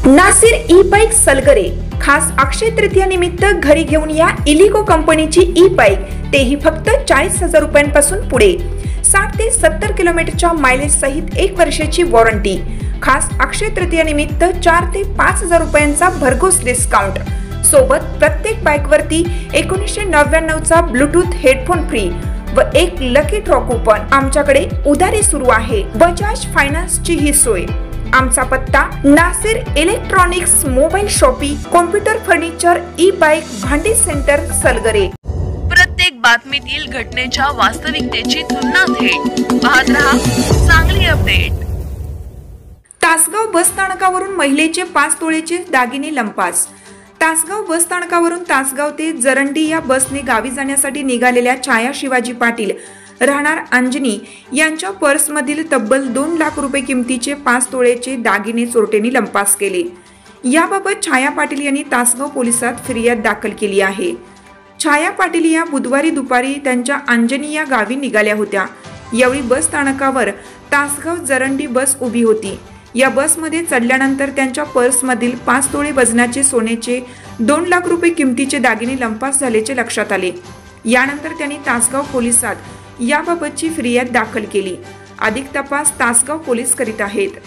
Nasir e bike Salgare खास अक्षय तृतीया निमित्त घरी घेऊन या इलिगो कंपनीची ई बाईक, तेही फक्त 40,000 रुपयांपासून पुढे। 60 ते 70 किलोमीटरच्या मायलेज सहित 1 वर्षाची वॉरंटी। खास अक्षय तृतीया निमित्त 4 ते 5,000 रुपयांचा भरघोस डिस्काउंट। सोबत प्रत्येक बाईकवरती 1999चा ब्लूटूथ हेडफोन फ्री व एक लकी ड्रॉ कूपन। आमच्याकडे उधारी सुरू आहे। बजाज फायनान्सची ही सोय। आमचा पत्ता Nasir electronics, mobile shoppe, computer, furniture, e bike, भांडी सेंटर, सलगरे। प्रत्येक बातमीतील घटनेच्या वास्तविकतेची तुलना थेट पाहत रहा चांगली अपडेट। तासगाव बस स्थानकावरून महिलेचे 5 तोळेचे दागिने लंपास। तासगाव बस स्थानकावरून तासगाव ते जरंडी या बसने गावी जाण्यासाठी निघालेल्या छाया शिवाजी पाटील राहणार अंजनी यांच्या पर्समधील तब्बल 2 लाख रुपये किमतीचे 5 तोळेचे दागिने चोरट्यांनी लंपास केले। याबाबत छाया पाटील यांनी तासगाव पोलिसात फिर्याद दाखल केली आहे। छाया पाटील या बुधवारी दुपारी त्यांच्या अंजनी या गावी निघाल्या होत्या। यावेळी बस स्थानकावर तासगाव जरंडी बस उभी होती। या बसमध्ये चढल्यानंतर त्यांच्या पर्समधील 5 तोळे वजनाचे सोन्याचे 2 लाख रुपये किमतीचे दागिने लंपास झाल्याचे लक्षात आले। यानंतर त्यांनी तासगाव पोलिसात याबाबतची फिर्याद दाखल केली। अधिक तपास तासगाव पोलीस करीत आहेत।